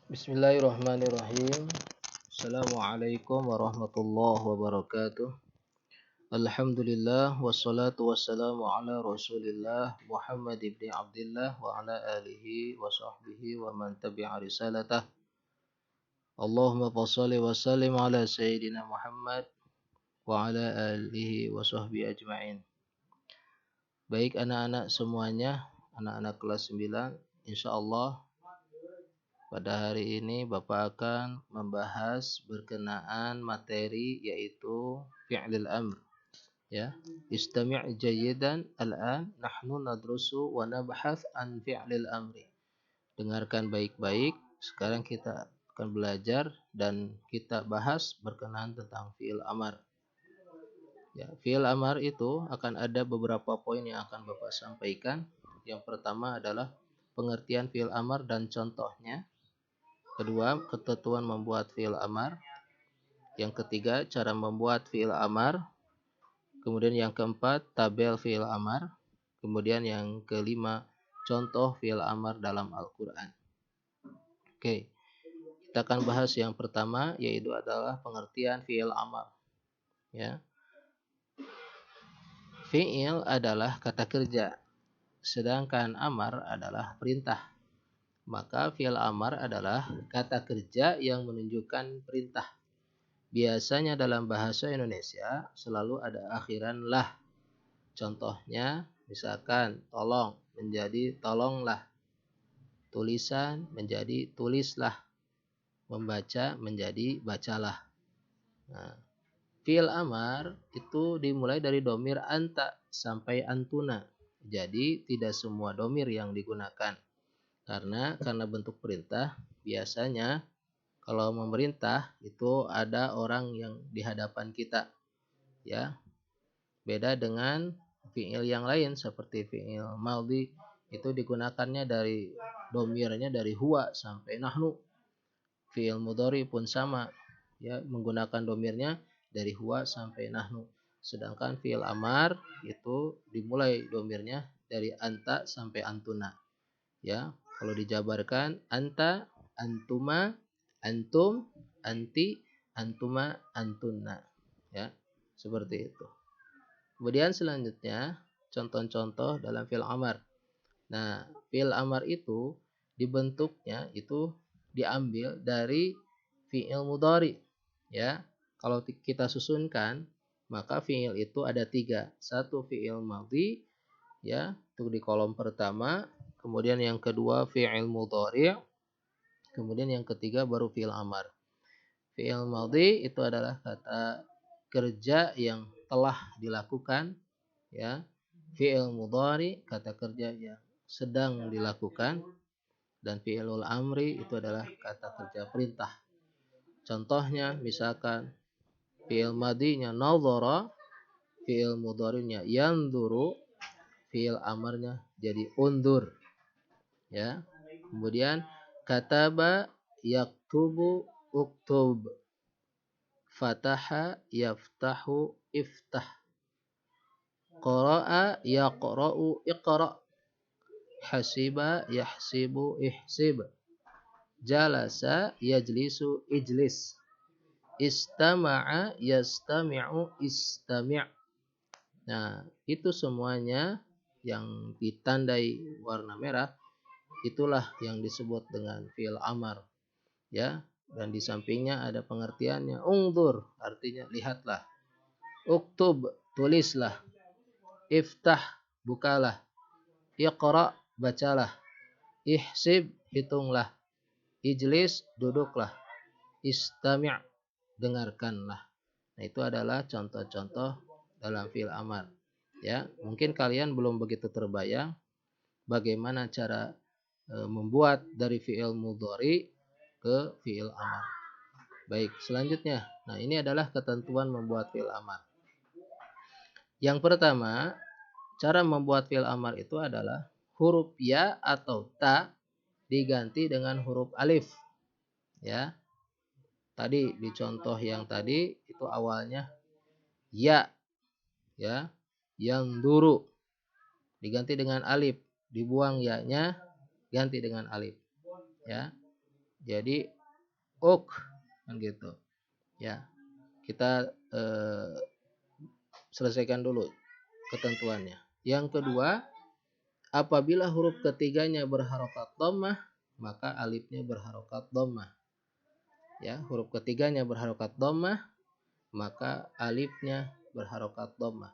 Bismillahirrahmanirrahim. Assalamualaikum warahmatullahi wabarakatuh. Alhamdulillah wassalatu wassalamu ala Rasulillah Muhammad ibn Abdullah wa ala alihi wa sahbihi wa man tabi'a risalatah. Allahumma fassalli wa sallim ala Sayyidina Muhammad wa ala alihi wa sahbihi ajma'in. Baik anak-anak semuanya, anak-anak kelas 9, insyaallah pada hari ini Bapak akan membahas berkenaan materi yaitu fi'lil amr. Ya, istami' jayyidan al-an nahnu nadrusu wa nabhath an fi'lil amri. Dengarkan baik-baik. Sekarang kita akan belajar dan kita bahas berkenaan tentang fi'il amar. Ya, fi'il amar itu akan ada beberapa poin yang akan Bapak sampaikan. Yang pertama adalah pengertian fi'il amar dan contohnya. Kedua, ketentuan membuat fi'il amar. Yang ketiga, cara membuat fi'il amar. Kemudian yang keempat, tabel fi'il amar. Kemudian yang kelima, contoh fi'il amar dalam Al-Quran. Oke, kita akan bahas yang pertama, yaitu adalah pengertian fi'il amar. Ya. Fi'il adalah kata kerja, sedangkan amar adalah perintah. Maka fi'il amar adalah kata kerja yang menunjukkan perintah. Biasanya dalam bahasa Indonesia selalu ada akhiran lah. Contohnya misalkan tolong menjadi tolonglah. Tulisan menjadi tulislah. Membaca menjadi bacalah. Nah, fi'il amar itu dimulai dari domir anta sampai antuna. Jadi tidak semua domir yang digunakan. Karena bentuk perintah biasanya kalau memerintah itu ada orang yang di hadapan kita. Ya. Beda dengan fi'il yang lain seperti fi'il madhi itu digunakannya dari domirnya dari huwa sampai nahnu. Fi'il mudhari pun sama, ya, menggunakan domirnya dari huwa sampai nahnu. Sedangkan fi'il amar itu dimulai domirnya dari anta sampai antuna. Ya, kalau dijabarkan anta, antuma, antum, anti, antuma, antunna. Ya, seperti itu. Kemudian selanjutnya contoh-contoh dalam fi'il amar. Nah, fi'il amar itu dibentuknya itu diambil dari fi'il mudhari. Ya, kalau kita susunkan maka fi'il itu ada 3. Satu fi'il madhi, ya, itu di kolom pertama. Kemudian yang kedua fi'il mudhari'. Kemudian yang ketiga baru fi'il amar. Fi'il madhi itu adalah kata kerja yang telah dilakukan, ya. Fi'il mudhari kata kerja yang sedang dilakukan, dan fi'ilul amri itu adalah kata kerja perintah. Contohnya misalkan fi'il madhinya nadhara, fi'il mudhari'nya yanzuru, fi'il amarnya jadi undur. Ya. Kemudian kataba yaktubu uktub. Fataha yaftahu iftah. Qara'a yaqra'u iqra'. Hasiba yahsibu ihsib. Jalasa yajlisu ijlis. Istama'a yastami'u istami'. Nah, itu semuanya yang ditandai warna merah itulah yang disebut dengan fi'il amar. Ya, dan di sampingnya ada pengertiannya. Ungdur artinya lihatlah. Uktub tulislah. Iftah bukalah. Iqra bacalah. Ihsib hitunglah. Ijlis duduklah. Istami' dengarkanlah. Nah, itu adalah contoh-contoh dalam fi'il amar. Ya, mungkin kalian belum begitu terbayang bagaimana cara membuat dari fi'il mudhari ke fi'il amar. Baik, selanjutnya. Nah, ini adalah ketentuan membuat fi'il amar. Yang pertama, cara membuat fi'il amar itu adalah huruf ya atau ta diganti dengan huruf alif. Ya. Tadi di contoh yang tadi itu awalnya ya. Ya. Yang duru diganti dengan alif, dibuang ya-nya, ganti dengan alif. Ya. jadi uk kan gitu. Ya, kita selesaikan dulu ketentuannya. Yang kedua, apabila huruf ketiganya berharokat dhammah, maka alifnya berharokat dhammah. Ya, huruf ketiganya berharokat dhammah, maka alifnya berharokat dhammah.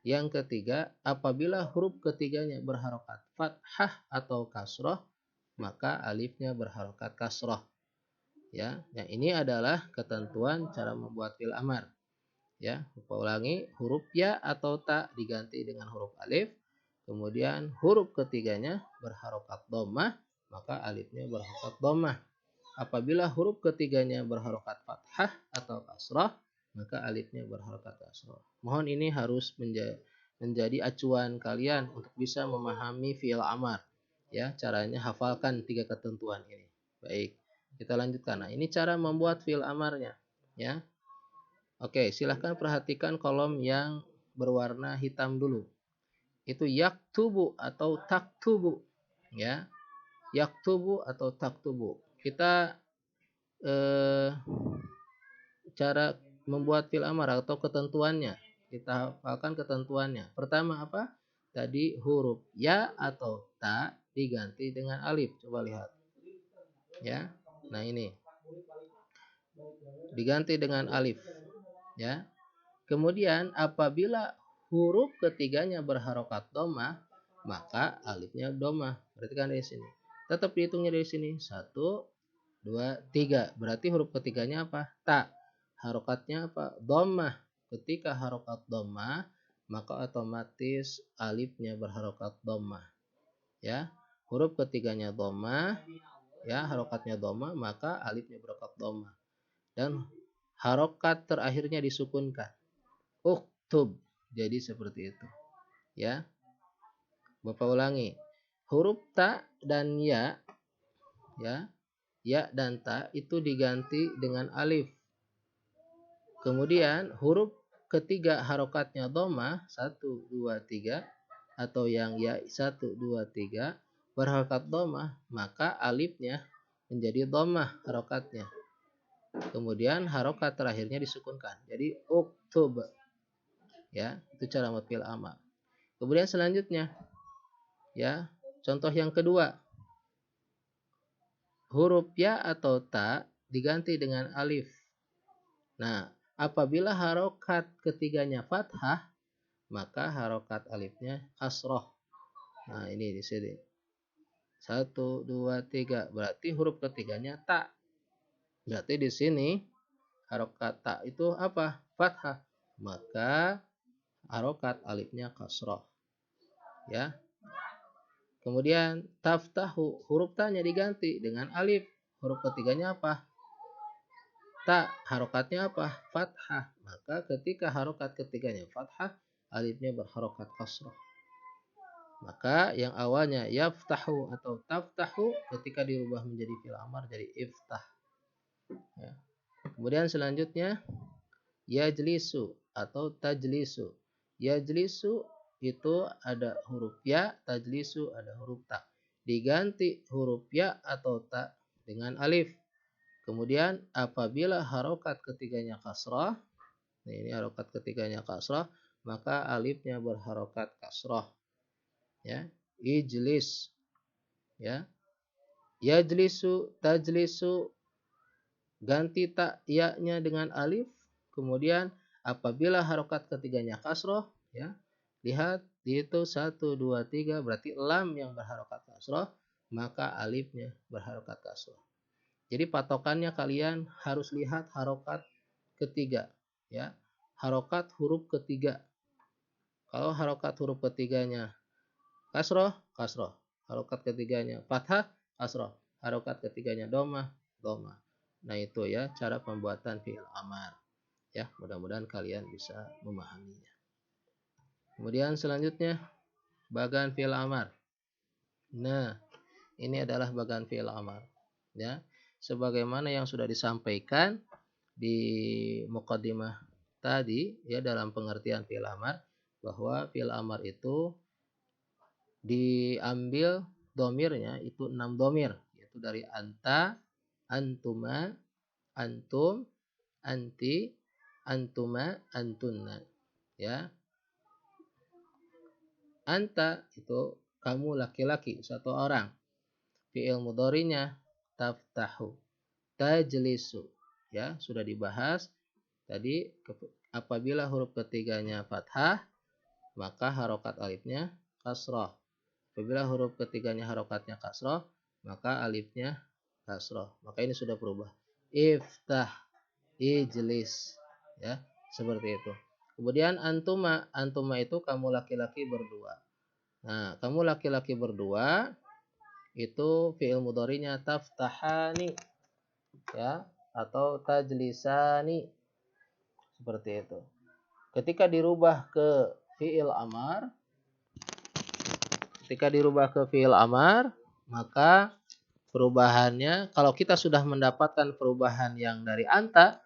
Yang ketiga, apabila huruf ketiganya berharokat fathah atau kasroh, maka alifnya berharokat kasroh. Ya, yang ini adalah ketentuan cara membuat fi'il amar. Ya, lupa ulangi, huruf ya atau ta diganti dengan huruf alif, kemudian huruf ketiganya berharokat dhammah, maka alifnya berharokat dhammah. Apabila huruf ketiganya berharokat fathah atau kasrah, maka alifnya berharokat kasrah. Mohon ini harus menjadi acuan kalian untuk bisa memahami fi'il amar. Ya, caranya hafalkan 3 ketentuan ini. Baik, kita lanjutkan. Nah, ini cara membuat fi'il amarnya, ya. Oke, silahkan perhatikan kolom yang berwarna hitam dulu. Itu yaktubu atau taktubu, ya. Yaktubu atau taktubu. Kita cara membuat fi'il amar atau ketentuannya. Kita hafalkan ketentuannya. Pertama apa? Tadi huruf ya atau ta diganti dengan alif. Coba lihat. Ya. Nah, ini. Diganti dengan alif. Ya. Kemudian apabila huruf ketiganya berharokat dhammah, maka alifnya dhammah. Perhatikan dari sini. Tetap dihitungnya dari sini. 1, 2, 3. Berarti huruf ketiganya apa? Ta. Harokatnya apa? Dhammah. Ketika harokat dhammah, maka otomatis alifnya berharokat dhammah. Ya. Huruf ketiganya dhammah, ya, harokatnya dhammah, maka alifnya berharokat dhammah. Dan harokat terakhirnya disukunkan. Uktub. Jadi seperti itu. Ya. Bapak ulangi. Huruf ta dan ya, ya dan ta itu diganti dengan alif. Kemudian huruf ketiga harokatnya dhammah 1, 2, 3 atau yang ya 1, 2, 3 berharokat dhammah, maka alifnya menjadi dhammah harokatnya. Kemudian harokat terakhirnya disukunkan. Jadi uktub. Ya, itu cara membuat fi'il amar. Kemudian selanjutnya, ya, contoh yang kedua. Huruf ya atau ta diganti dengan alif. Nah, apabila harokat ketiganya fathah, maka harokat alifnya kasroh. Nah, ini di sini. 1, 2, 3. Berarti huruf ketiganya ta. Berarti di sini harokat ta itu apa? Fathah. Maka harokat alifnya kasroh. Ya. Kemudian taftahu, huruf ta-nya diganti dengan alif. Huruf ketiganya apa? Ta. Harokatnya apa? Fathah. Maka ketika harokat ketiganya fathah, alifnya berharokat kasroh. Maka yang awalnya yaftahu atau taftahu ketika dirubah menjadi fi'il amar jadi iftah. Ya. Kemudian selanjutnya yajlisu atau tajlisu. Yajlisu itu ada huruf ya, tajlisu ada huruf ta. Diganti huruf ya atau ta dengan alif. Kemudian apabila harokat ketiganya kasrah, ini harokat ketiganya kasrah, maka alifnya berharokat kasrah. Ya, ijlis. Ya. Yajlisu, tajlisu, ganti ta ya-nya dengan alif. Kemudian apabila harokat ketiganya kasroh, ya, lihat itu 1, 2, 3 berarti lam yang berharokat kasroh, maka alifnya berharokat kasroh. Jadi patokannya kalian harus lihat harokat ketiga, ya, harokat huruf ketiga. Kalau harokat huruf ketiganya kasroh, kasroh. Harokat ketiganya fathah, kasroh. Harokat ketiganya dhammah, dhammah. Nah, itu ya cara pembuatan fi'il amar. Ya, mudah-mudahan kalian bisa memahaminya. Kemudian selanjutnya bagan fi'il amar. Nah, ini adalah bagan fi'il amar. Ya, sebagaimana yang sudah disampaikan di muqaddimah tadi, ya, dalam pengertian fi'il amar, bahwa fi'il amar itu diambil domirnya itu 6 domir, yaitu dari anta, antuma, antum, anti, antuma, antunna. Ya. Anta itu kamu laki-laki, satu orang. Fi'il mudhari'nya taftahu, tajlisu. Ya, sudah dibahas tadi. Apabila huruf ketiganya fathah, maka harokat alifnya kasroh. Apabila huruf ketiganya harokatnya kasroh, maka alifnya kasroh. Maka ini sudah berubah. Iftah, ijlis. Ya, seperti itu. Kemudian antuma, antuma itu kamu laki-laki berdua. Nah, kamu laki-laki berdua itu fi'il mudhari'nya taftahani, ya, atau tajlisani, seperti itu. Ketika dirubah ke fi'il amar, maka perubahannya, kalau kita sudah mendapatkan perubahan yang dari anta,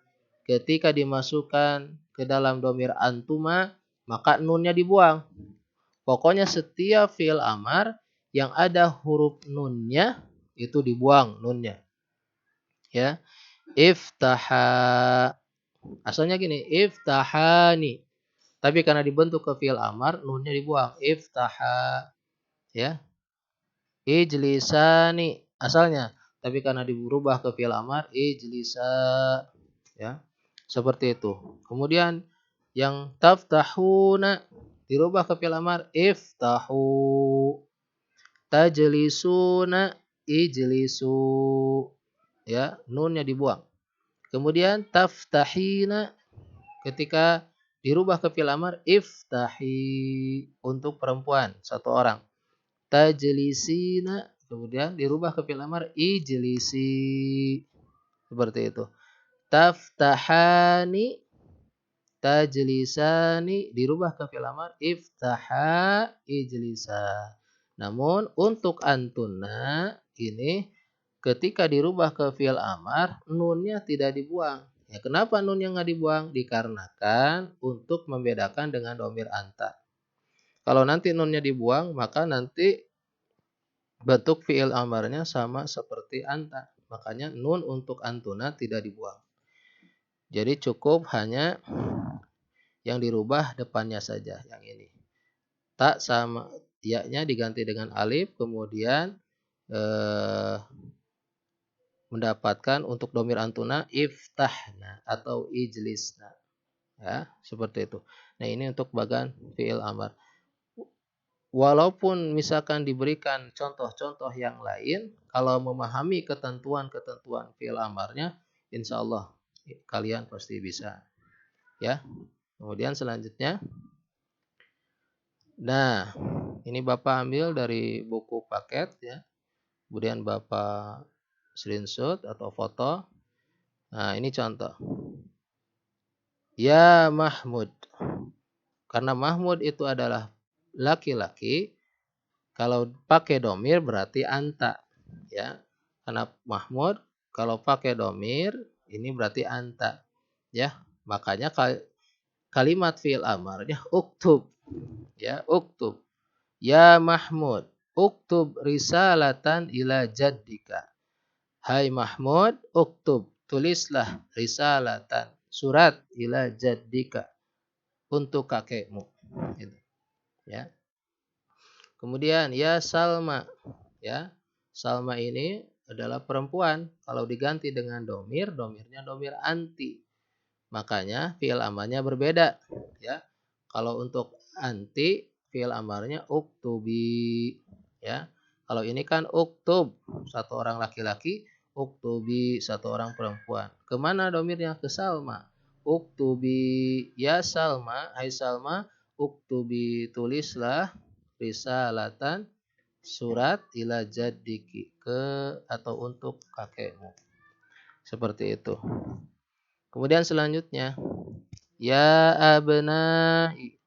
ketika dimasukkan ke dalam domir antuma, maka nunnya dibuang. Pokoknya setiap fi'il amar yang ada huruf nunnya itu dibuang nunnya. Ya. Iftaha. Asalnya gini, iftahani. Tapi karena dibentuk ke fi'il amar, nunnya dibuang. Iftaha. Ya. Ijlisani asalnya, tapi karena dirubah ke fi'il amar, ijlisa. Ya. Seperti itu. Kemudian yang taftahuna dirubah ke fi'il amar, iftahu. Tajlisuna, ijlisu. Ya, nunnya dibuang. Kemudian taftahina ketika dirubah ke fi'il amar, iftahi, untuk perempuan, satu orang. Tajlisina kemudian dirubah ke fi'il amar, ijlisi. Seperti itu. Taftahani, tajlisani dirubah ke fi'il amar, iftaha, ijlisa. Namun untuk antuna ini ketika dirubah ke fi'il amar, nunnya tidak dibuang. Ya, kenapa nunnya nggak dibuang? Dikarenakan untuk membedakan dengan domir anta. Kalau nanti nunnya dibuang, maka nanti bentuk fi'il amarnya sama seperti anta. Makanya nun untuk antuna tidak dibuang. Jadi cukup hanya yang dirubah depannya saja, yang ini. Tak sama ya-nya diganti dengan alif, kemudian mendapatkan untuk domir antuna iftahna atau ijlisna. Ya, seperti itu. Nah, ini untuk bagan fi'il amar. Walaupun misalkan diberikan contoh-contoh yang lain, kalau memahami ketentuan-ketentuan fi'il amarnya, insya Allah kalian pasti bisa. Ya. Kemudian selanjutnya, nah, ini Bapak ambil dari buku paket, ya. Kemudian Bapak screenshot atau foto. Nah, ini contoh. Ya Mahmud. Karena Mahmud itu adalah laki-laki, kalau pakai domir berarti anta. Ya. Karena Mahmud kalau pakai domir ini berarti anta. Ya. Makanya kalimat fi'il amarnya uktub. Ya, uktub. Ya Mahmud, uktub risalatan ila jaddika. Hai Mahmud, uktub, tulislah risalatan, surat ila jaddika, untuk kakekmu. Gitu. Ya. Kemudian ya Salma, ya. Salma ini adalah perempuan. Kalau diganti dengan domir, domirnya domir anti. Makanya fi'il amarnya berbeda, ya. Kalau untuk anti, fi'il amarnya uktubi, ya. Kalau ini kan uktub, satu orang laki-laki, uktubi, satu orang perempuan. Kemana domirnya? Ke Salma. Uktubi, ya Salma, hai Salma, uktubi, tulislah risalatan, surat ila jaddiki, ke atau untuk kakekmu. Seperti itu. Kemudian selanjutnya, ya abnai,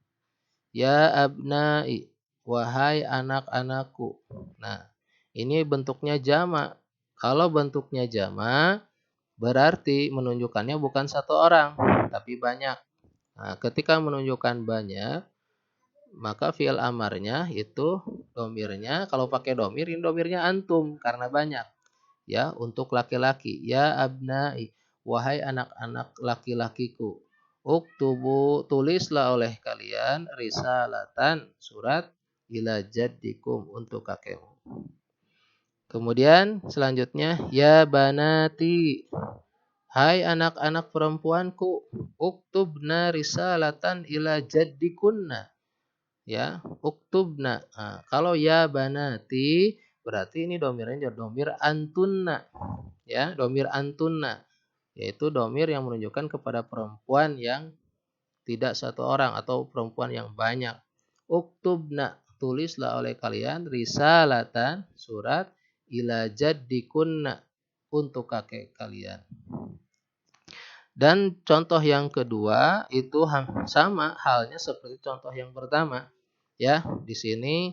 ya abnai, wahai anak-anakku. Nah, ini bentuknya jamak. Kalau bentuknya jamak, berarti menunjukkannya bukan satu orang, tapi banyak. Nah, ketika menunjukkan banyak, maka fi'il amarnya itu domirnya, kalau pakai domir, ini domirnya antum, karena banyak. ya, untuk laki-laki. Ya abnai, wahai anak-anak laki-lakiku. Uktubu, tulislah oleh kalian risalatan, surat ila jaddikum, untuk kakekmu. Kemudian selanjutnya, ya banati, hai anak-anak perempuanku, uktubna risalatan ila jaddikunna. Ya, uktubna. Nah, kalau ya banati berarti ini domirnya domir antunna. Ya, domir antunna, yaitu domir yang menunjukkan kepada perempuan yang tidak satu orang atau perempuan yang banyak. Uktubna, tulislah oleh kalian risalatan, surat ila jaddikunna, untuk kakek kalian. Dan contoh yang kedua itu sama halnya seperti contoh yang pertama. Ya, di sini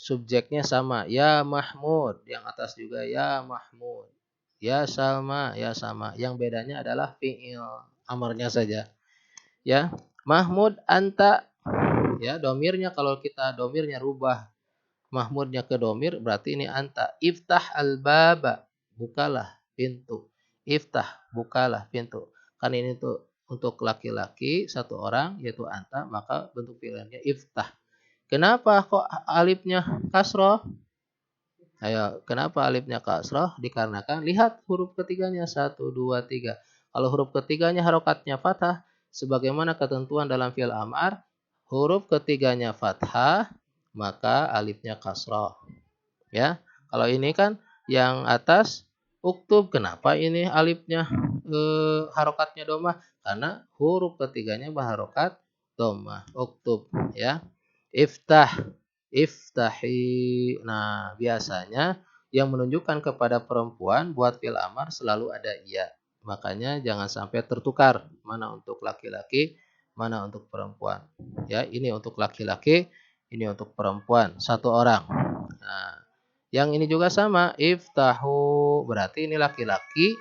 subjeknya sama. Ya Mahmud, yang atas juga ya Mahmud. Ya Salma, ya sama. Yang bedanya adalah fi'il amarnya saja. Ya, Mahmud anta. Ya, domirnya kalau kita domirnya rubah Mahmudnya ke domir berarti ini anta. Iftah al-baba, bukalah pintu. Iftah, bukalah pintu. Kan ini tuh untuk laki-laki satu orang yaitu anta, maka bentuk pilihannya iftah. Kenapa kok alifnya kasroh? Ayo, kenapa alifnya kasroh? Dikarenakan lihat huruf ketiganya 1, 2, 3. Kalau huruf ketiganya harokatnya fathah, sebagaimana ketentuan dalam fi'il amar, huruf ketiganya fathah, maka alifnya kasroh. Ya, kalau ini kan yang atas uktub, kenapa ini alifnya harokatnya domah? Karena huruf ketiganya berharokat domah. Uktub, ya. Iftah, iftahi. Nah, biasanya yang menunjukkan kepada perempuan buat fi'il amar selalu ada ya. Makanya jangan sampai tertukar mana untuk laki-laki, mana untuk perempuan. Ya, ini untuk laki-laki, ini untuk perempuan, satu orang. Nah, yang ini juga sama, iftahu, berarti ini laki-laki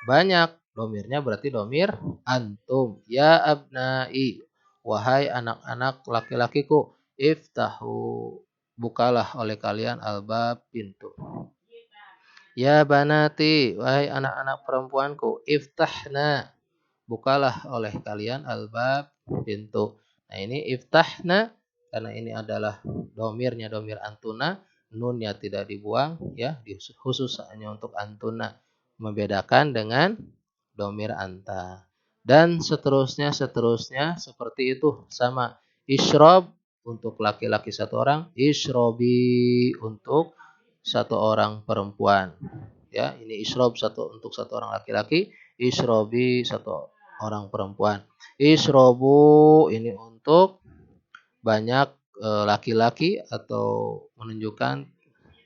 banyak. Domirnya berarti domir antum. Ya abnai, wahai anak-anak laki-lakiku. Iftahu, bukalah oleh kalian albab, pintu. Ya banati, wahai anak-anak perempuanku. Iftahna, bukalah oleh kalian albab, pintu. Nah, ini iftahna karena ini adalah domirnya domir antuna, nunnya tidak dibuang, ya, khusus hanya untuk antuna, membedakan dengan domir anta. Dan seterusnya seperti itu, sama. Ishrob untuk laki-laki satu orang, ishrobi untuk satu orang perempuan. Ya, ini ishrob untuk satu orang laki-laki, ishrobi satu orang perempuan. Ishrobu ini untuk banyak laki-laki atau menunjukkan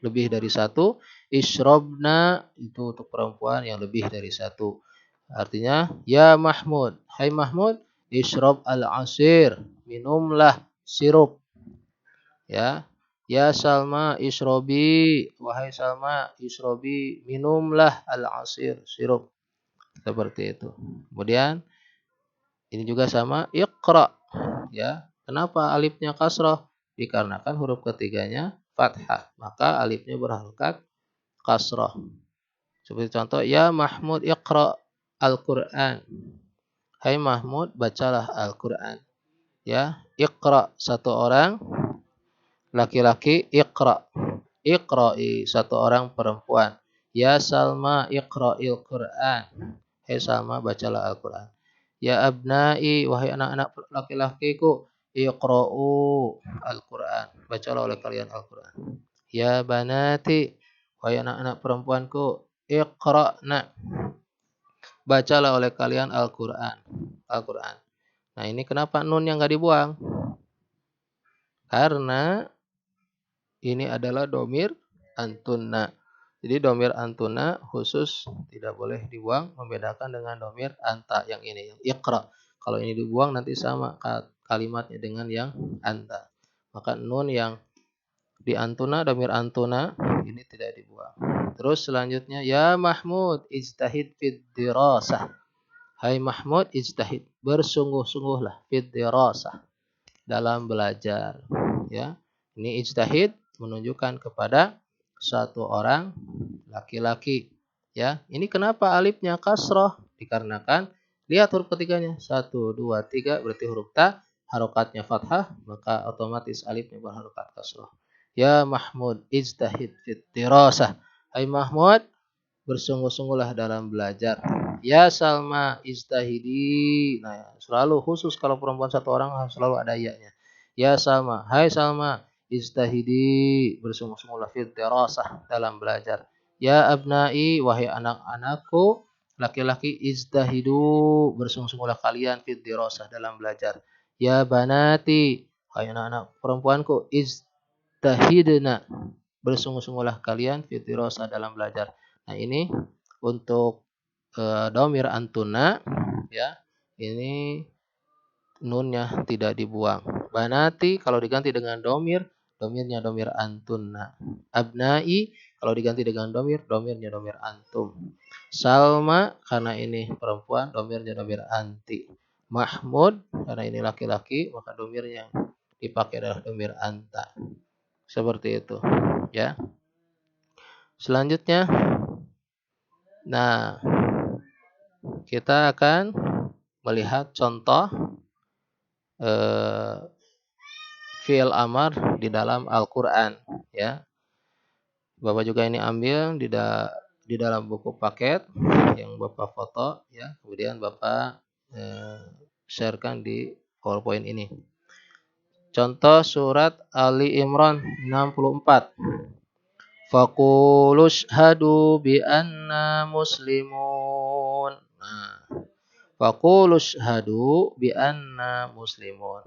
lebih dari satu. Ishrobna itu untuk perempuan yang lebih dari satu. Artinya, ya Mahmud, hai Mahmud, ishrob al-asir, minumlah sirup. Ya, ya Salma, ishrobi, wahai Salma, ishrobi, minumlah al-asir, sirup. Seperti itu. Kemudian ini juga sama, iqra. Ya, kenapa alifnya kasroh? Dikarenakan huruf ketiganya fathah, maka alifnya berharokat kasroh. Seperti contoh, ya Mahmud iqra al-Quran. Hai Mahmud, bacalah Al-Quran. Ya, iqra satu orang laki-laki, iqra. Iqra'i satu orang perempuan. Ya Salma iqra'il Quran. Hai Salma, bacalah Al-Quran. Ya abnai, wahai anak-anak laki-lakiku, iqra'u Al-Quran. Bacalah oleh kalian Al-Quran. Ya banati, wahai anak-anak perempuanku, iqra'na. Bacalah oleh kalian Al-Quran. Al-Quran. Nah, ini kenapa nun yang enggak dibuang? Karena ini adalah domir antunna. Jadi domir antuna khusus tidak boleh dibuang, membedakan dengan domir anta yang ini, yang iqra. Kalau ini dibuang nanti sama kalimatnya dengan yang anta. Maka nun yang di antuna, domir antuna ini tidak dibuang. Terus selanjutnya, ya Mahmud ijtahid fid dirasah. Hai Mahmud ijtahid, bersungguh-sungguhlah fid dirasah, dalam belajar. Ya, ini ijtahid menunjukkan kepada satu orang laki-laki. Ya, ini kenapa alifnya kasroh? Dikarenakan lihat huruf ketiganya 1, 2, 3 berarti huruf ta, harokatnya fathah, maka otomatis alifnya berharokat kasroh. Ya Mahmud ijtahid fit dirasah. Hai Mahmud, bersungguh-sungguhlah dalam belajar. Ya Salma ijtahidi. Nah, selalu khusus kalau perempuan satu orang harus selalu ada ya-nya. Ya Salma, hai Salma, ijtahidi, bersungguh-sungguhlah fit dirasah dalam belajar. Ya abnai, wahai anak-anakku laki-laki, ijtahidu, bersungguh-sungguhlah kalian fit dirasah dalam belajar. Ya banati, hai anak-anak perempuanku, ijtahidna, bersungguh-sungguhlah kalian fit dirasah dalam belajar. Nah, ini untuk domir antuna, ya. Ini nunnya tidak dibuang. Banati kalau diganti dengan domir, domirnya domir antunna. Abnai kalau diganti dengan domir, domirnya domir antum. Salma karena ini perempuan, domirnya domir anti. Mahmud karena ini laki-laki, maka domirnya yang dipakai adalah domir anta. Seperti itu, ya. Selanjutnya, nah, kita akan melihat contoh fi'il amar di dalam Al-Quran, ya. Bapak juga ini ambil di dalam buku paket yang Bapak foto, ya. Kemudian Bapak sharekan di PowerPoint ini. Contoh surat Ali Imran 64. Faqulu syhadu bi anna muslimun. Nah, faqulu syhadu bi anna muslimun.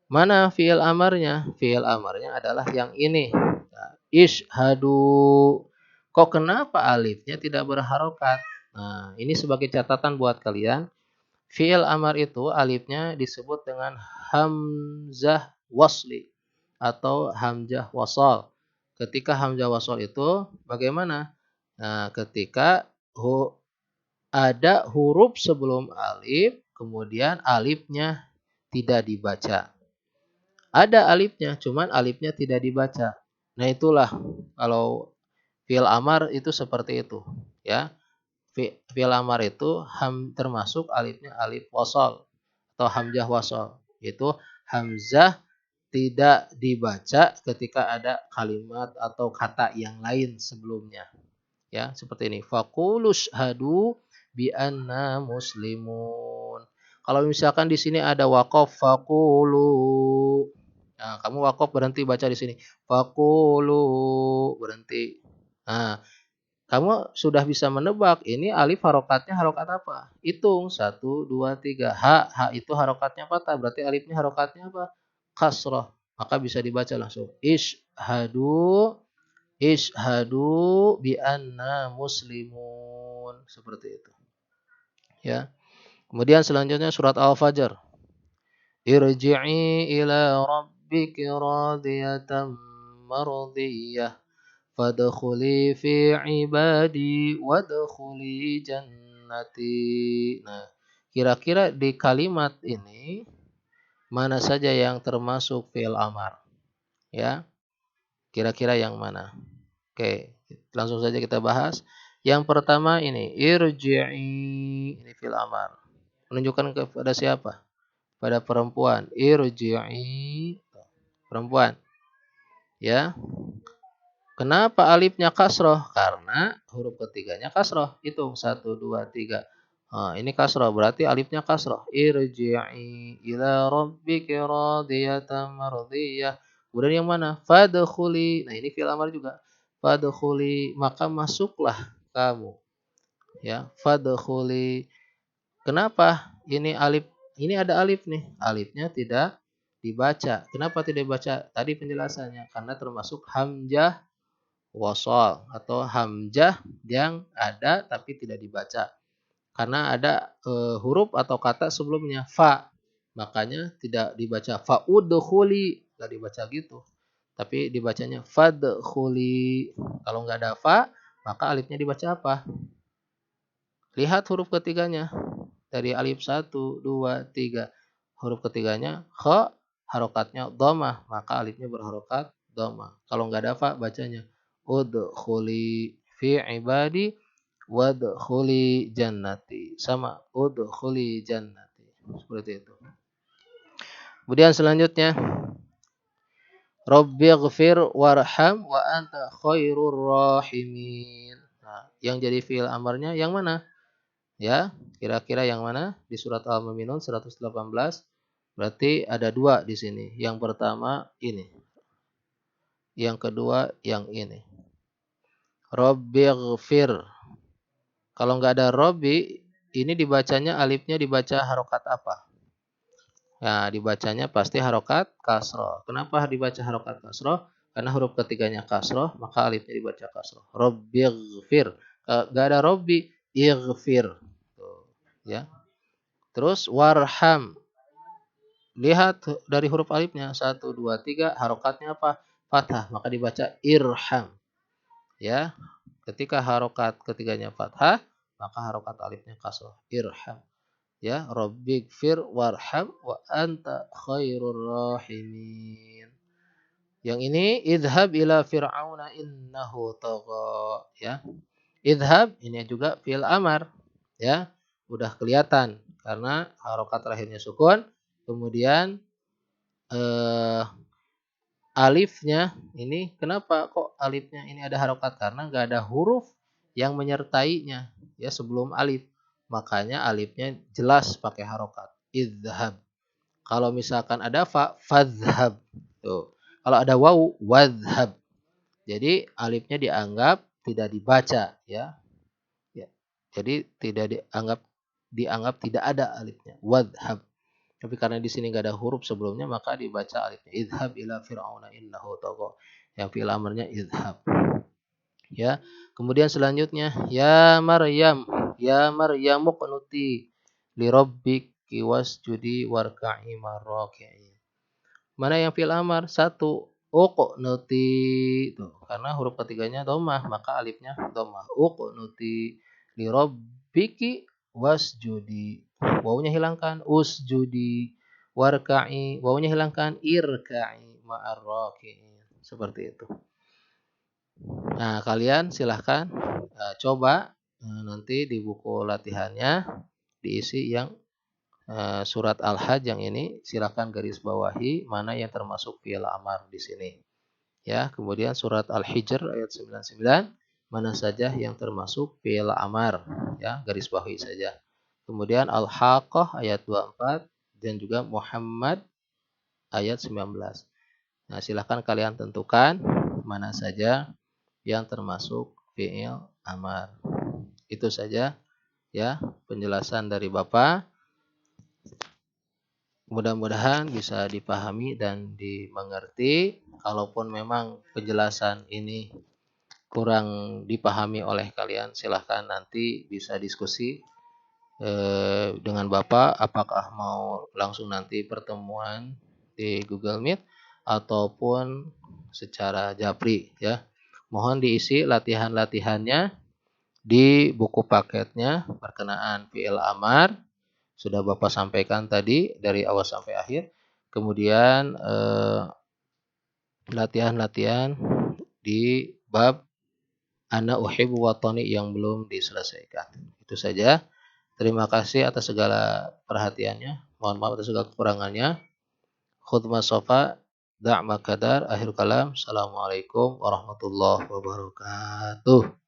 Mana fi'il amarnya? Fi'il amarnya adalah yang ini. Nah, ishhadu. Kok kenapa alifnya tidak berharokat? Nah, ini sebagai catatan buat kalian. Fi'il amar itu alifnya disebut dengan hamzah wasli atau hamzah wasal. Ketika hamzah wasal itu bagaimana? Nah, ketika ada huruf sebelum alif, kemudian alifnya tidak dibaca. Ada alifnya, cuman alifnya tidak dibaca. Nah, itulah kalau fi'il amar itu seperti itu, ya. Fi'il amar itu termasuk alifnya alif wasal atau hamzah wasal. Itu hamzah tidak dibaca ketika ada kalimat atau kata yang lain sebelumnya. Ya, seperti ini. Faqulu syhadu bi anna muslimun. Kalau misalkan di sini ada waqaf faqulu. Nah, kamu waqaf berhenti baca di sini. Faqulu berhenti. Nah, kamu sudah bisa menebak ini alif harokatnya harokat apa? Hitung 1, 2, 3. Ha itu harokatnya patah. Berarti alifnya harokatnya apa? Kasroh. Maka bisa dibaca langsung. Ishhadu bi anna muslimun. Seperti itu. Ya. Kemudian selanjutnya surat Al-Fajr. Irji'i ila rabbiki radiyatan mardiyah. Fadkhuli fi ibadi wadkhuli jannati. Nah, kira-kira di kalimat ini mana saja yang termasuk fi'il amar? Ya, kira-kira yang mana? Oke, langsung saja kita bahas. Yang pertama ini irji'i, ini fi'il amar. Menunjukkan kepada siapa? Pada perempuan. Irji'i, perempuan. Ya. Kenapa alifnya kasroh? Karena huruf ketiganya kasroh. Hitung 1, 2, 3. Nah, ini kasroh berarti alifnya kasroh. Irji'i ila rabbiki radiyatan mardiyah. Kemudian yang mana? Fadkhuli. Nah, ini fi'il amar juga. Fadkhuli, maka masuklah kamu. Ya, fadkhuli. Kenapa? Ini ada alif nih. Alifnya tidak dibaca. Kenapa tidak dibaca? Tadi penjelasannya karena termasuk hamzah wasal atau hamzah yang ada tapi tidak dibaca. Karena ada huruf atau kata sebelumnya fa. Makanya tidak dibaca fa'udkhuli, enggak dibaca gitu. Tapi dibacanya fadkhuli. Kalau enggak ada fa, maka alifnya dibaca apa? Lihat huruf ketiganya. Dari alif 1, 2, 3. Huruf ketiganya kha, harokatnya dhammah, maka alifnya berharokat dhammah. Kalau enggak ada fa, bacanya udkhuli fi ibadi wadkhuli jannati. Sama udkhuli jannati. Seperti itu. Kemudian selanjutnya Rabbighfir warham wa anta khairur rahimin. Nah, yang jadi fi'il amarnya yang mana? Ya, kira-kira yang mana? Di surat Al-Mu'minun 118. Berarti ada dua di sini. Yang pertama ini. Yang kedua yang ini. Rabbighfir. Kalau nggak ada Robbi, ini dibacanya alifnya dibaca harokat apa? Nah, dibacanya pasti harokat kasroh. Kenapa dibaca harokat kasroh? Karena huruf ketiganya kasroh, maka alifnya dibaca kasroh. Rabbighfir. Nggak ada Robbi, ighfir. Tuh, ya. Terus warham. Lihat dari huruf alifnya 1, 2, 3, harokatnya apa? Fathah, maka dibaca irham. Ya, ketika harokat ketiganya fathah, maka harokat alifnya kasroh. Irham. Ya, Rabbighfir warham wa anta khairur rahimin. Yang ini idhab ila fir'auna innahu tagha, ya. Idhab ini juga fi'il amar, ya. Udah kelihatan karena harokat terakhirnya sukun, kemudian alifnya ini kenapa kok alifnya ini ada harokat? Karena nggak ada huruf yang menyertainya ya sebelum alif. Makanya alifnya jelas pakai harokat. Idhab. Kalau misalkan ada fa, fadhhab. Tuh. Kalau ada wawu, wadhhab. Jadi alifnya dianggap tidak dibaca ya. Ya. Jadi tidak dianggap tidak ada alifnya. Wadhhab. Tapi karena di sini nggak ada huruf sebelumnya maka dibaca alifnya. Idhab ila fir'auna innahu tagha. Yang fi'il amrnya idhab. Ya. Kemudian selanjutnya ya Maryam, ya Maryamu qunuti li rabbiki wasjudi warka'i marraki'in. Mana yang fi'il amar? 1. Uqnuti. Tuh, karena huruf ketiganya dhammah, maka alifnya dhammah. Uqnuti li rabbiki wasjudi. Wawunya hilangkan. Usjudi. Warka'i. Wawunya hilangkan. Irka'i ma'ar raki'in. Seperti itu. Nah, kalian silahkan coba nanti di buku latihannya diisi yang surat Al-Hajj yang ini silakan garis bawahi mana yang termasuk fi'il amar di sini. Ya, kemudian surat Al-Hijr ayat 99 mana saja yang termasuk fi'il amar, ya, garis bawahi saja. Kemudian Al-Haqqah ayat 24 dan juga Muhammad ayat 19. Nah, silakan kalian tentukan mana saja yang termasuk fi'il amar. Itu saja ya penjelasan dari Bapak. Mudah-mudahan bisa dipahami dan dimengerti. Kalaupun memang penjelasan ini kurang dipahami oleh kalian, silahkan nanti bisa diskusi dengan Bapak. Apakah mau langsung nanti pertemuan di Google Meet ataupun secara japri ya. Mohon diisi latihan-latihannya di buku paketnya perkenaan fi'il amar. Sudah Bapak sampaikan tadi dari awal sampai akhir. Kemudian latihan-latihan di bab ana uhibbu watani yang belum diselesaikan. Itu saja. Terima kasih atas segala perhatiannya. Mohon maaf atas segala kekurangannya. Khutbah sofa da'ma kadar akhir kalam. Assalamualaikum warahmatullahi wabarakatuh.